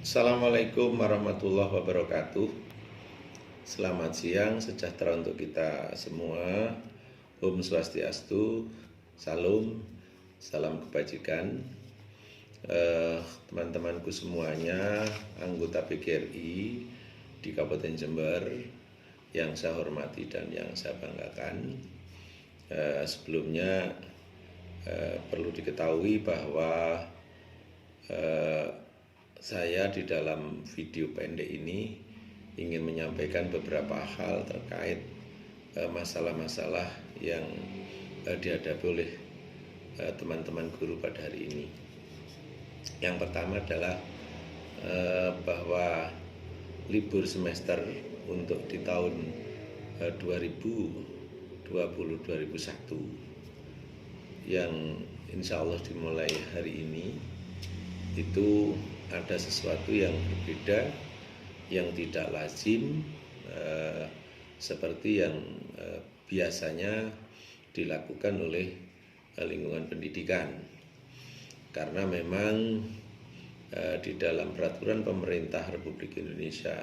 Assalamualaikum warahmatullahi wabarakatuh. Selamat siang, sejahtera untuk kita semua. Om Swastiastu, Salam, salam kebajikan. Teman-temanku semuanya, anggota PGRI di Kabupaten Jember yang saya hormati dan yang saya banggakan. Sebelumnya perlu diketahui bahwa saya di dalam video pendek ini ingin menyampaikan beberapa hal terkait masalah-masalah yang dihadapi oleh teman-teman guru pada hari ini. Yang pertama adalah bahwa libur semester untuk di tahun 2020-2021 yang insya Allah dimulai hari ini itu ada sesuatu yang berbeda, yang tidak lazim seperti yang biasanya dilakukan oleh lingkungan pendidikan. Karena memang di dalam peraturan pemerintah Republik Indonesia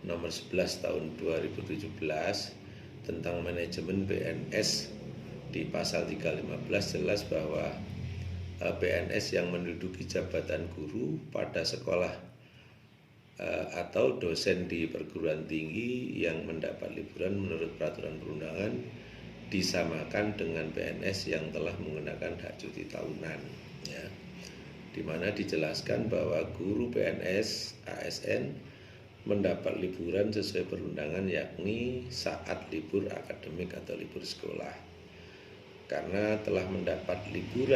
nomor 11 tahun 2017 tentang manajemen PNS di pasal 315 jelas bahwa PNS yang menduduki jabatan guru pada sekolah atau dosen di perguruan tinggi yang mendapat liburan menurut peraturan perundangan disamakan dengan PNS yang telah menggunakan hak cuti tahunan, ya. Di mana dijelaskan bahwa guru PNS ASN mendapat liburan sesuai perundangan, yakni saat libur akademik atau libur sekolah. Karena telah mendapat libur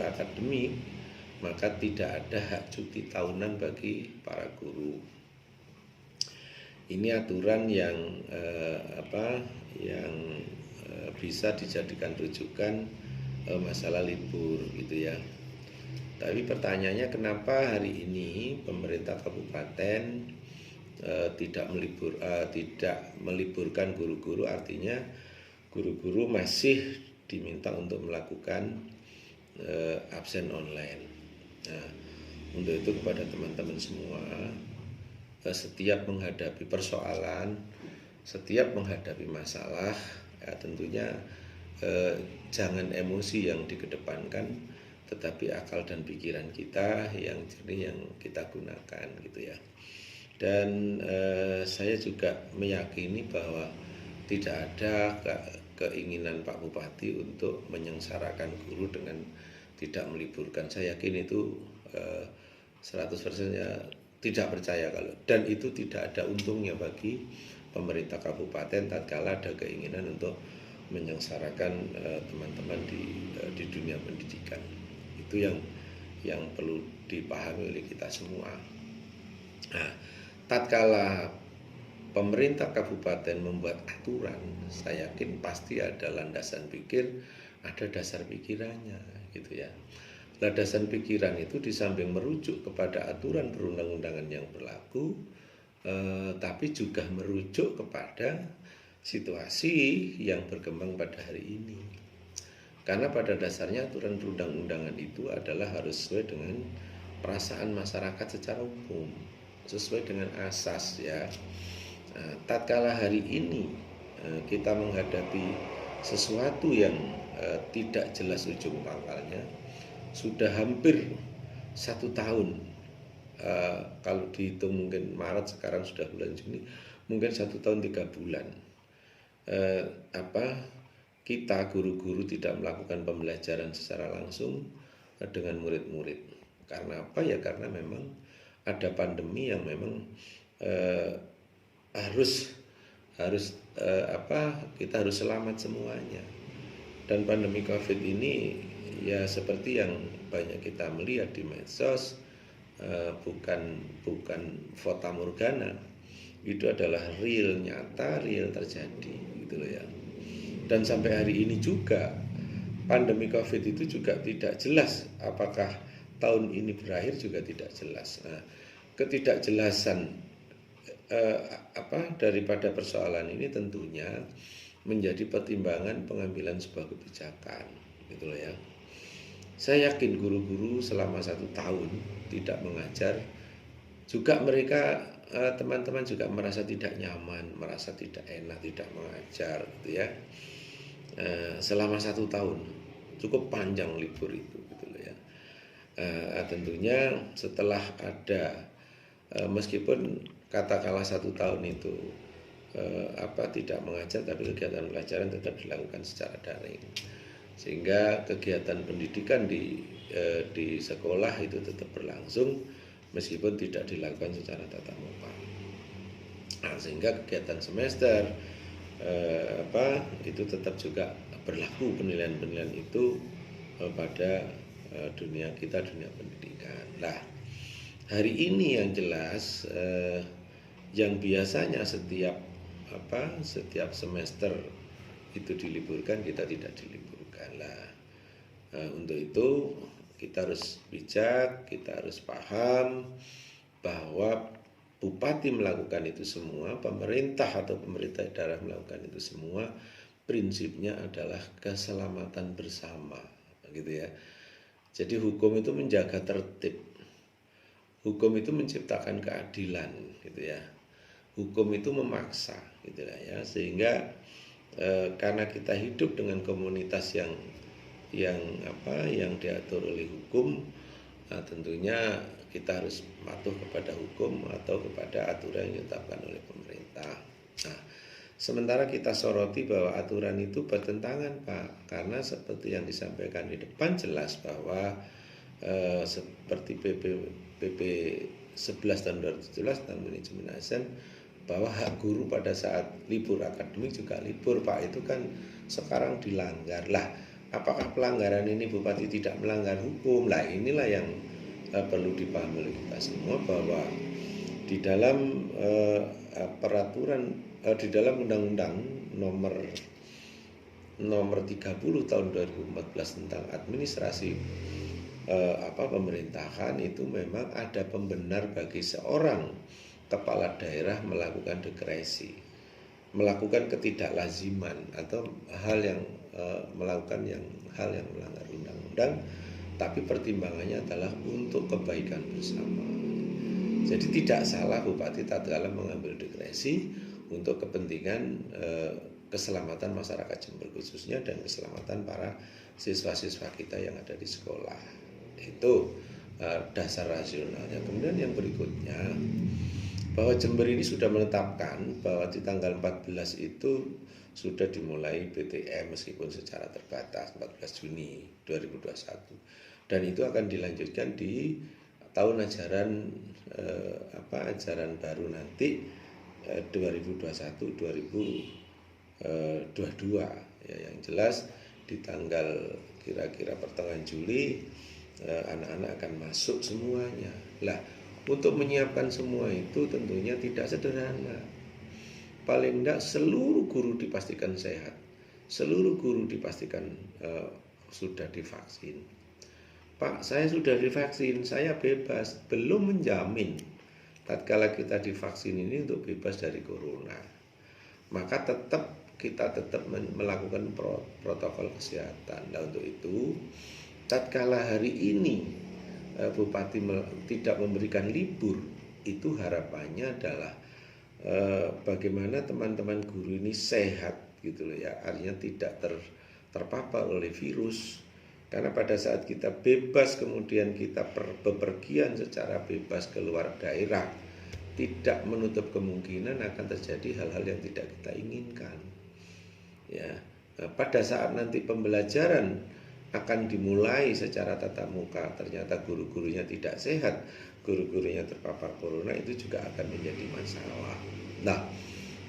akademik, maka tidak ada hak cuti tahunan bagi para guru. Ini aturan yang bisa dijadikan rujukan masalah libur gitu ya. Tapi pertanyaannya, kenapa hari ini pemerintah kabupaten tidak meliburkan guru-guru, artinya guru-guru masih diminta untuk melakukan absen online. Nah, untuk itu kepada teman-teman semua, setiap menghadapi persoalan, setiap menghadapi masalah, ya tentunya jangan emosi yang dikedepankan, tetapi akal dan pikiran kita yang jernih yang kita gunakan gitu ya. Dan saya juga meyakini bahwa tidak ada keinginan Pak Bupati untuk menyengsarakan guru dengan tidak meliburkan. Saya yakin itu 100% ya, tidak percaya kalau, dan itu tidak ada untungnya bagi pemerintah kabupaten tatkala ada keinginan untuk menyengsarakan teman-teman di dunia pendidikan. Itu yang perlu dipahami oleh kita semua. Nah, tatkala pemerintah kabupaten membuat aturan, saya yakin pasti ada landasan pikir, ada dasar pikirannya gitu ya. Landasan pikiran itu di samping merujuk kepada aturan perundang-undangan yang berlaku, tapi juga merujuk kepada situasi yang berkembang pada hari ini. Karena pada dasarnya aturan perundang-undangan itu adalah harus sesuai dengan perasaan masyarakat secara umum, sesuai dengan asas ya. Tatkala hari ini kita menghadapi sesuatu yang tidak jelas ujung pangkalnya, sudah hampir 1 tahun, kalau dihitung mungkin Maret, sekarang sudah bulan Juni, mungkin 1 tahun 3 bulan kita guru-guru tidak melakukan pembelajaran secara langsung dengan murid-murid. Karena apa ya? Karena memang ada pandemi yang memang kita harus selamat semuanya. Dan pandemi Covid ini ya seperti yang banyak kita melihat di medsos, bukan fata morgana, itu adalah real, nyata, real terjadi gitu loh ya. Dan sampai hari ini juga pandemi Covid itu juga tidak jelas apakah tahun ini berakhir, juga tidak jelas. Nah, ketidakjelasan daripada persoalan ini tentunya menjadi pertimbangan pengambilan sebuah kebijakan gitu loh ya. Saya yakin guru-guru selama 1 tahun tidak mengajar Juga mereka teman-teman juga merasa tidak nyaman, merasa tidak enak, tidak mengajar, gitu ya. Selama 1 tahun cukup panjang libur itu, gitu loh ya. Tentunya setelah ada meskipun katakanlah 1 tahun itu tidak mengajar, tapi kegiatan pelajaran tetap dilakukan secara daring, sehingga kegiatan pendidikan di sekolah itu tetap berlangsung meskipun tidak dilakukan secara tatap muka. Nah, sehingga kegiatan semester itu tetap juga berlaku penilaian-penilaian itu pada dunia kita, dunia pendidikan. Nah, hari ini yang jelas yang biasanya setiap semester itu diliburkan, kita tidak diliburkan lah. Untuk itu kita harus bijak, kita harus paham bahwa bupati melakukan itu semua, pemerintah atau pemerintah daerah melakukan itu semua, prinsipnya adalah keselamatan bersama, gitu ya. Jadi hukum itu menjaga tertib, hukum itu menciptakan keadilan, gitu ya. Hukum itu memaksa, gitu ya. Sehingga karena kita hidup dengan komunitas yang diatur oleh hukum, tentunya kita harus patuh kepada hukum atau kepada aturan yang ditetapkan oleh pemerintah. Nah, sementara kita soroti bahwa aturan itu bertentangan, Pak, karena seperti yang disampaikan di depan jelas bahwa seperti PP 11 tahun 2017 tentang manajemen ASN, bahwa hak guru pada saat libur akademik juga libur, Pak, itu kan sekarang dilanggar. Lah, apakah pelanggaran ini Bupati tidak melanggar hukum? Lah, inilah yang perlu dipahami oleh kita semua, bahwa di dalam peraturan di dalam Undang-Undang nomor 30 tahun 2014 tentang administrasi pemerintahan, itu memang ada pembenar bagi seorang kepala daerah melakukan dikresi, melakukan ketidaklaziman atau melakukan hal yang melanggar undang-undang, tapi pertimbangannya adalah untuk kebaikan bersama. Jadi tidak salah Bupati tatkala mengambil dikresi untuk kepentingan keselamatan masyarakat Jember khususnya, dan keselamatan para siswa-siswa kita yang ada di sekolah. Itu dasar rasionalnya. Kemudian yang berikutnya, bahwa Jember ini sudah menetapkan bahwa di tanggal 14 itu sudah dimulai PTM meskipun secara terbatas, 14 Juni 2021, dan itu akan dilanjutkan di tahun ajaran ajaran baru nanti 2021-2022 ya. Yang jelas di tanggal kira-kira pertengahan Juli anak-anak akan masuk semuanya. Lah, untuk menyiapkan semua itu tentunya tidak sederhana. Paling tidak seluruh guru dipastikan sehat, seluruh guru dipastikan sudah divaksin. Pak, saya sudah divaksin, saya bebas. Belum menjamin tatkala kita divaksin ini untuk bebas dari corona. Maka kita tetap melakukan protokol kesehatan. Nah, untuk itu tatkala hari ini Bupati tidak memberikan libur, itu harapannya adalah bagaimana teman-teman guru ini sehat, gitu loh ya, artinya tidak terpapar oleh virus. Karena pada saat kita bebas, kemudian kita bepergian secara bebas keluar daerah, tidak menutup kemungkinan akan terjadi hal-hal yang tidak kita inginkan. Ya, pada saat nanti pembelajaran akan dimulai secara tatap muka, ternyata guru-gurunya tidak sehat, guru-gurunya terpapar corona, itu juga akan menjadi masalah. Nah,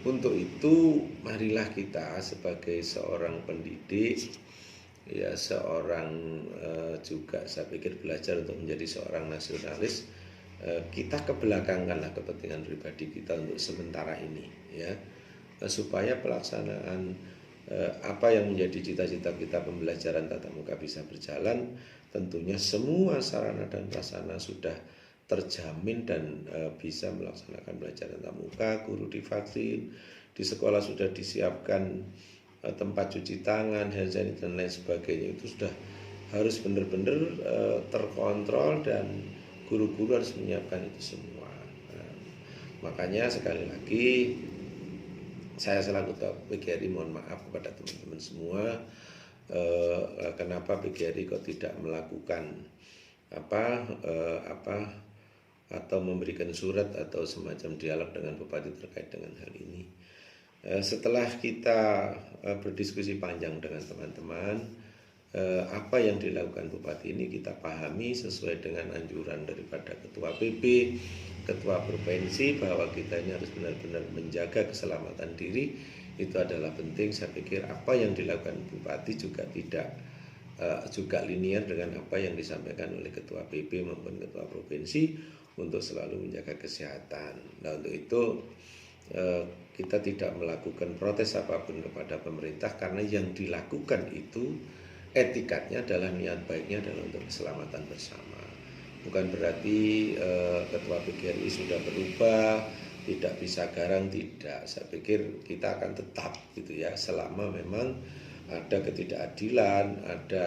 untuk itu marilah kita sebagai seorang pendidik, ya seorang juga saya pikir belajar untuk menjadi seorang nasionalis, kita kebelakangkanlah kepentingan pribadi kita untuk sementara ini, ya, supaya pelaksanaan apa yang menjadi cita-cita kita pembelajaran tatap muka bisa berjalan. Tentunya semua sarana dan prasarana sudah terjamin dan bisa melaksanakan pembelajaran tatap muka, guru divaksin, di sekolah sudah disiapkan tempat cuci tangan, hand sanitizer dan lain sebagainya. Itu sudah harus benar-benar terkontrol, dan guru-guru harus menyiapkan itu semua. Makanya sekali lagi saya selaku Ketua PGRI mohon maaf kepada teman-teman semua, kenapa PGRI kok tidak melakukan atau memberikan surat atau semacam dialog dengan Bupati terkait dengan hal ini. Setelah kita berdiskusi panjang dengan teman-teman, apa yang dilakukan Bupati ini kita pahami sesuai dengan anjuran daripada Ketua PP, Ketua Provinsi, bahwa kita ini harus benar-benar menjaga keselamatan diri. Itu adalah penting. Saya pikir apa yang dilakukan Bupati juga tidak juga linear dengan apa yang disampaikan oleh Ketua PP maupun Ketua Provinsi untuk selalu menjaga kesehatan. Nah, untuk itu kita tidak melakukan protes apapun kepada pemerintah, karena yang dilakukan itu etikatnya adalah, niat baiknya adalah untuk keselamatan bersama. Bukan berarti Ketua PGRI sudah berubah, tidak bisa garang, tidak. Saya pikir kita akan tetap gitu ya, selama memang ada ketidakadilan, ada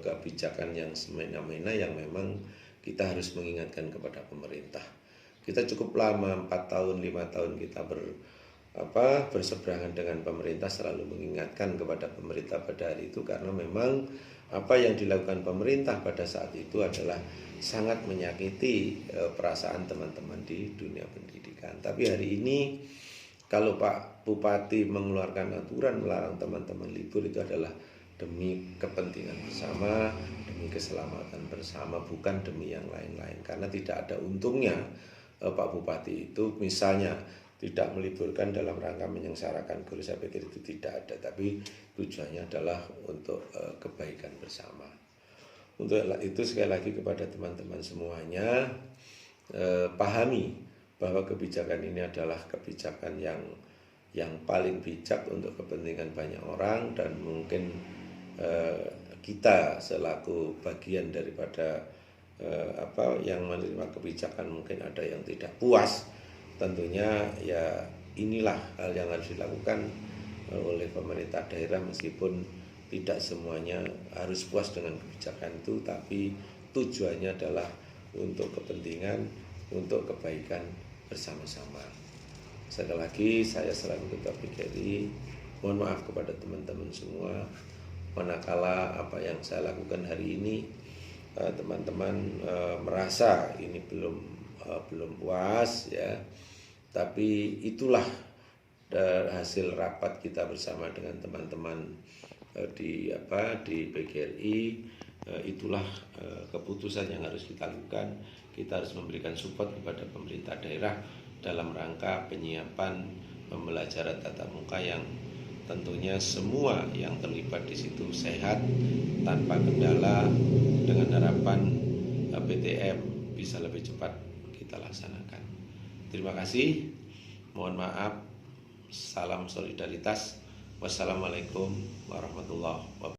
kebijakan yang semena-mena yang memang kita harus mengingatkan kepada pemerintah. Kita cukup lama, 4 tahun, 5 tahun kita berseberangan dengan pemerintah, selalu mengingatkan kepada pemerintah pada hari itu, karena memang apa yang dilakukan pemerintah pada saat itu adalah sangat menyakiti perasaan teman-teman di dunia pendidikan. Tapi hari ini kalau Pak Bupati mengeluarkan aturan melarang teman-teman libur, itu adalah demi kepentingan bersama, demi keselamatan bersama, bukan demi yang lain-lain. Karena tidak ada untungnya Pak Bupati itu misalnya tidak meliburkan dalam rangka menyengsarakan guru. Saya pikir itu tidak ada, tapi tujuannya adalah untuk kebaikan bersama. Untuk itu sekali lagi kepada teman-teman semuanya, pahami bahwa kebijakan ini adalah kebijakan yang paling bijak untuk kepentingan banyak orang, dan mungkin kita selaku bagian daripada yang menerima kebijakan mungkin ada yang tidak puas. Tentunya ya inilah hal yang harus dilakukan oleh pemerintah daerah, meskipun tidak semuanya harus puas dengan kebijakan itu, tapi tujuannya adalah untuk kepentingan, untuk kebaikan bersama-sama. Sekali lagi saya selaku Ketua PGRI mohon maaf kepada teman-teman semua, manakala apa yang saya lakukan hari ini teman-teman merasa ini belum puas ya, tapi itulah hasil rapat kita bersama dengan teman-teman di PGRI. Itulah keputusan yang harus kita lakukan. Kita harus memberikan support kepada pemerintah daerah dalam rangka penyiapan pembelajaran tatap muka yang tentunya semua yang terlibat di situ sehat tanpa kendala, dengan harapan PTM bisa lebih cepat kita laksanakan. Terima kasih. Mohon maaf. Salam solidaritas. Wassalamualaikum warahmatullahi wabarakatuh.